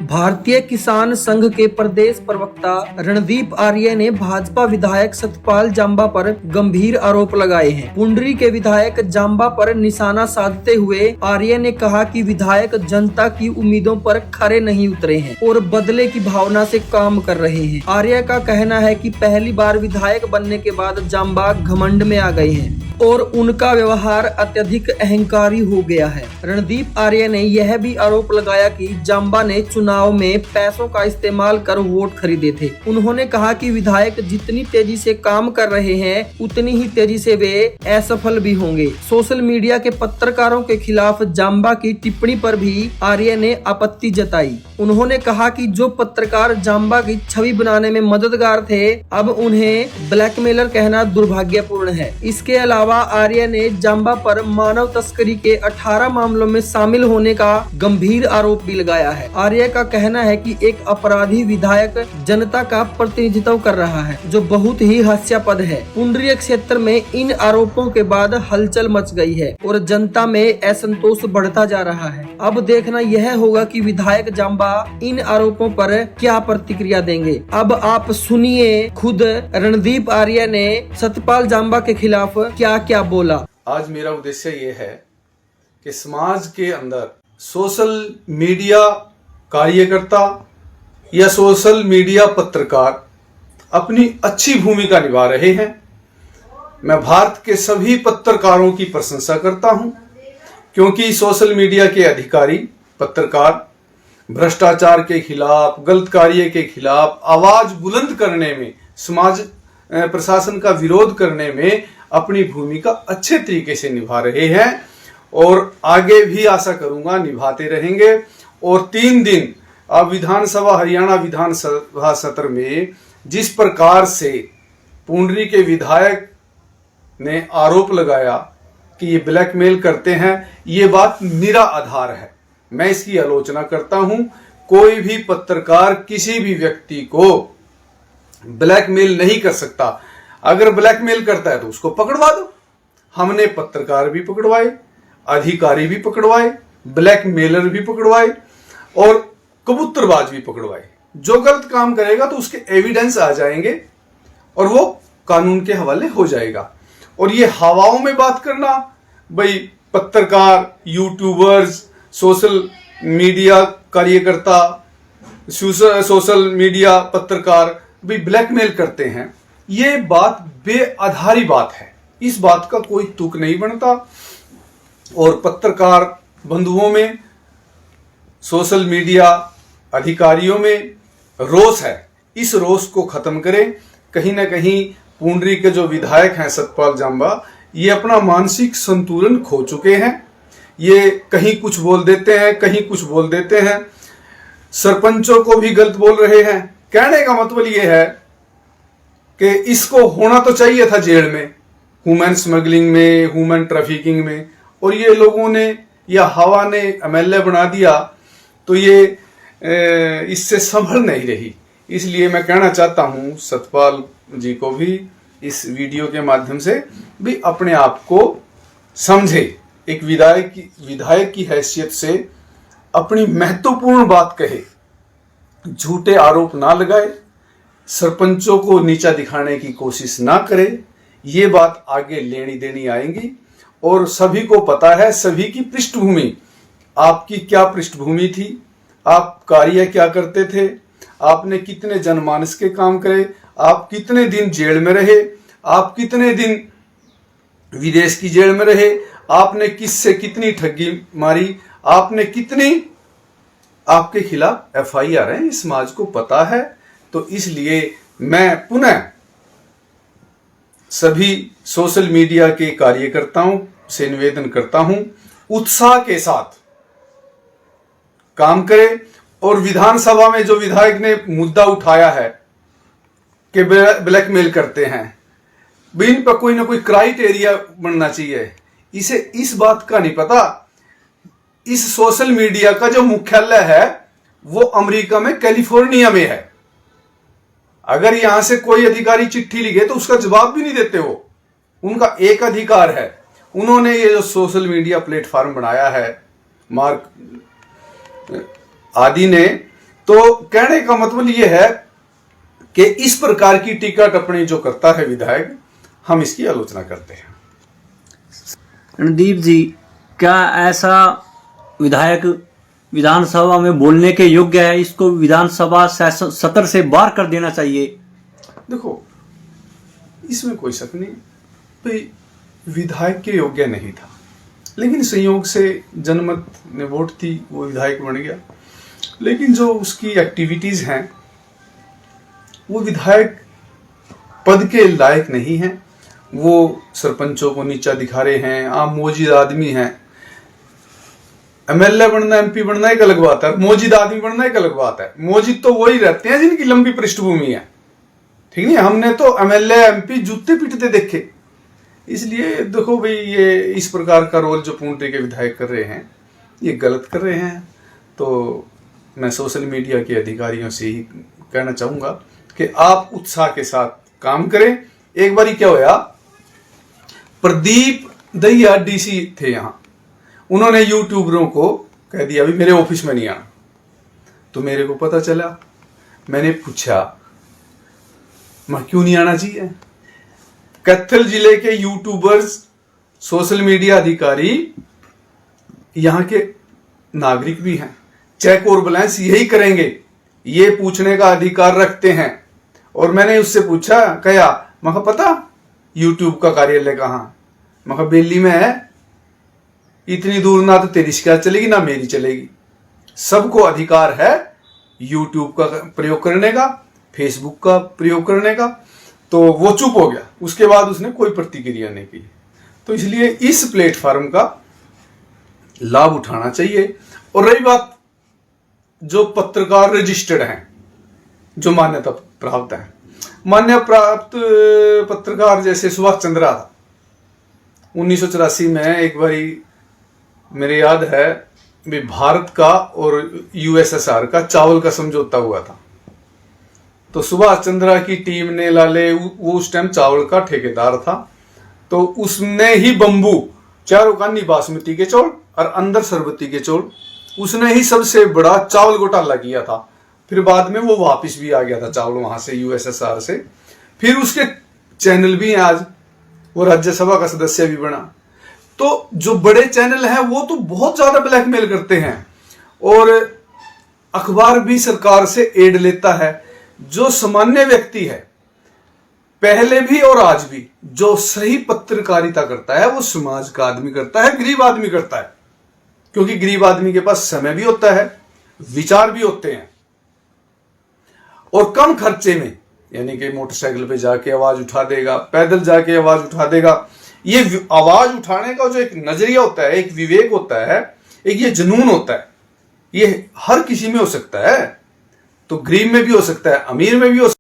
भारतीय किसान संघ के प्रदेश प्रवक्ता रणदीप आर्य ने भाजपा विधायक सतपाल जांबा पर गंभीर आरोप लगाए हैं। पुंडरी के विधायक जांबा पर निशाना साधते हुए आर्य ने कहा कि विधायक जनता की उम्मीदों पर खरे नहीं उतरे हैं और बदले की भावना से काम कर रहे हैं। आर्य का कहना है कि पहली बार विधायक बनने के बाद जांबा घमंड में आ गए हैं और उनका व्यवहार अत्यधिक अहंकारी हो गया है। रणदीप आर्य ने यह भी आरोप लगाया कि जांबा ने चुनाव में पैसों का इस्तेमाल कर वोट खरीदे थे। उन्होंने कहा कि विधायक जितनी तेजी से काम कर रहे हैं उतनी ही तेजी से वे असफल भी होंगे। सोशल मीडिया के पत्रकारों के खिलाफ जांबा की टिप्पणी पर भी आर्य ने आपत्ति जताई। उन्होंने कहा कि जो पत्रकार जांबा की छवि बनाने में मददगार थे, अब उन्हें ब्लैकमेलर कहना दुर्भाग्यपूर्ण है। इसके अलावा आर्य ने जांबा पर मानव तस्करी के 18 मामलों में शामिल होने का गंभीर आरोप भी लगाया है। आर्य का कहना है कि एक अपराधी विधायक जनता का प्रतिनिधित्व कर रहा है, जो बहुत ही हास्यास्पद है। पुंडरी क्षेत्र में इन आरोपों के बाद हलचल मच गई है और जनता में असंतोष बढ़ता जा रहा है। अब देखना यह होगा कि विधायक जांबा इन आरोपों पर क्या प्रतिक्रिया देंगे। अब आप सुनिए खुद रणदीप आर्य ने सतपाल जांबा के खिलाफ क्या बोला। आज मेरा उद्देश्य ये है कि समाज के अंदर सोशल मीडिया कार्यकर्ता या सोशल मीडिया पत्रकार अपनी अच्छी भूमिका निभा रहे हैं। मैं भारत के सभी पत्रकारों की प्रशंसा करता हूं, क्योंकि सोशल मीडिया के अधिकारी पत्रकार भ्रष्टाचार के खिलाफ, गलत कार्य के खिलाफ आवाज बुलंद करने में, समाज प्रशासन का विरोध करने में अपनी भूमिका अच्छे तरीके से निभा रहे हैं और आगे भी आशा करूंगा निभाते रहेंगे। और 3 दिन अब विधानसभा, हरियाणा विधानसभा सत्र में जिस प्रकार से पुंडरी के विधायक ने आरोप लगाया कि ये ब्लैकमेल करते हैं, ये बात निरा आधार है। मैं इसकी आलोचना करता हूं। कोई भी पत्रकार किसी भी व्यक्ति को ब्लैकमेल नहीं कर सकता। अगर ब्लैकमेल करता है तो उसको पकड़वा दो। हमने पत्रकार भी पकड़वाए, अधिकारी भी पकड़वाए, ब्लैकमेलर भी पकड़वाए और कबूतरबाज भी पकड़वाए। जो गलत काम करेगा तो उसके एविडेंस आ जाएंगे और वो कानून के हवाले हो जाएगा। और ये हवाओं में बात करना, भाई पत्रकार, यूट्यूबर्स, सोशल मीडिया कार्यकर्ता, सोशल मीडिया पत्रकार भी ब्लैकमेल करते हैं, ये बात बेआधारी बात है। इस बात का कोई तुक नहीं बनता। और पत्रकार बंधुओं में, सोशल मीडिया अधिकारियों में रोष है। इस रोष को खत्म करें। कहीं ना कहीं पुंडरी के जो विधायक हैं सतपाल जांबा, ये अपना मानसिक संतुलन खो चुके हैं। ये कहीं कुछ बोल देते हैं, कहीं कुछ बोल देते हैं। सरपंचों को भी गलत बोल रहे हैं। कहने का मतलब ये है कि इसको होना तो चाहिए था जेल में, ह्यूमन स्मगलिंग में, ह्यूमन ट्रैफिकिंग में, और ये लोगों ने या हवा ने एमएलए बना दिया तो ये इससे संभल नहीं रही। इसलिए मैं कहना चाहता हूं सतपाल जी को भी इस वीडियो के माध्यम से भी अपने आप को समझे। एक विधायक की हैसियत से अपनी महत्वपूर्ण बात कहे, झूठे आरोप ना लगाए, सरपंचों को नीचा दिखाने की कोशिश ना करे। ये बात आगे लेनी देनी आएंगी और सभी को पता है, सभी की पृष्ठभूमि, आपकी क्या पृष्ठभूमि थी, आप कार्य क्या करते थे, आपने कितने जनमानस के काम करे, आप कितने दिन जेल में रहे, आप कितने दिन विदेश की जेल में रहे, आपने किससे कितनी ठगी मारी, आपने कितनी, आपके खिलाफ एफआईआर है, इस समाज को पता है। तो इसलिए मैं पुनः सभी सोशल मीडिया के कार्यकर्ताओं से निवेदन करता हूं, उत्साह के साथ काम करें। और विधानसभा में जो विधायक ने मुद्दा उठाया है कि ब्लैकमेल करते हैं, इन पर कोई ना कोई क्राइटेरिया बनना चाहिए। इसे इस बात का नहीं पता, इस सोशल मीडिया का जो मुख्यालय है वो अमेरिका में, कैलिफोर्निया में है। अगर यहां से कोई अधिकारी चिट्ठी लिखे तो उसका जवाब भी नहीं देते वो, उनका एक अधिकार है। उन्होंने ये जो सोशल मीडिया प्लेटफॉर्म बनाया है, मार्क आदि ने, तो कहने का मतलब यह है कि इस प्रकार की टीका टिप्पणी जो करता है विधायक, हम इसकी आलोचना करते हैं। रणदीप जी, क्या ऐसा विधायक विधानसभा में बोलने के योग्य है? इसको विधानसभा सत्र से बाहर कर देना चाहिए। देखो, इसमें कोई शक नहीं भाई, विधायक के योग्य नहीं था, लेकिन संयोग से जनमत ने वोट थी, वो विधायक बन गया। लेकिन जो उसकी एक्टिविटीज हैं वो विधायक पद के लायक नहीं है। वो सरपंचों को नीचा दिखा रहे हैं, आम मौजूद आदमी हैं। एमएलए बनना, एमपी बनना एक अलग बात है, मौजूद आदमी बनना एक अलग बात है। मौजूद तो वही रहते हैं जिनकी लंबी पृष्ठभूमि है, ठीक नहीं? हमने तो एमएलए एमपी जूते पीटते देखे। इसलिए देखो भाई, ये इस प्रकार का रोल जो पुंडरी के विधायक कर रहे हैं, ये गलत कर रहे हैं। तो मैं सोशल मीडिया के अधिकारियों से ही कहना चाहूंगा कि आप उत्साह के साथ काम करें। एक बारी क्या होया, प्रदीप दहिया डीसी थे यहाँ, उन्होंने यूट्यूबरों को कह दिया भी मेरे ऑफिस में नहीं आना। तो मेरे को पता चला, मैंने पूछा मैं क्यों नहीं आना चाहिए। कैथल जिले के यूट्यूबर्स, सोशल मीडिया अधिकारी यहाँ के नागरिक भी हैं, चेक और बैलेंस यही करेंगे, ये पूछने का अधिकार रखते हैं। और मैंने उससे पूछा, कहा मैं कहा पता यूट्यूब का कार्यालय कहाँ? मैं कहा बेली में है, इतनी दूर ना तो तेरी शिकायत चलेगी ना मेरी चलेगी। सबको अधिकार है यूट्यूब का प्रयोग करने का, फेसबुक का प्रयोग करने का। तो वो चुप हो गया, उसके बाद उसने कोई प्रतिक्रिया नहीं की। तो इसलिए इस प्लेटफॉर्म का लाभ उठाना चाहिए। और रही बात जो पत्रकार रजिस्टर्ड हैं, जो मान्यता प्राप्त है, मान्यता प्राप्त पत्रकार जैसे सुभाष चंद्रा था, 1984 में एक बारी मेरे याद है भी भारत का और यूएसएसआर का चावल का समझौता हुआ था। तो सुभाष चंद्रा की टीम ने लाले, वो उस टाइम चावल का ठेकेदार था, तो उसने ही बंबू चारों कानी बासमती के चौल और अंदर सरबती के चौल, उसने ही सबसे बड़ा चावल घोटाला किया था। फिर बाद में वो वापस भी आ गया था चावल वहां से, यूएसएसआर से। फिर उसके चैनल भी हैं आज, वो राज्यसभा का सदस्य भी बना। तो जो बड़े चैनल हैं वो तो बहुत ज्यादा ब्लैकमेल करते हैं, और अखबार भी सरकार से एड लेता है। जो सामान्य व्यक्ति है, पहले भी और आज भी, जो सही पत्रकारिता करता है वो समाज का आदमी करता है, गरीब आदमी करता है। क्योंकि गरीब आदमी के पास समय भी होता है, विचार भी होते हैं, और कम खर्चे में, यानी कि मोटरसाइकिल पे जाके आवाज उठा देगा, पैदल जाके आवाज उठा देगा। ये आवाज उठाने का जो एक नजरिया होता है, एक विवेक होता है, एक ये जुनून होता है, ये हर किसी में हो सकता है। तो गरीब में भी हो सकता है, अमीर में भी हो सकता है।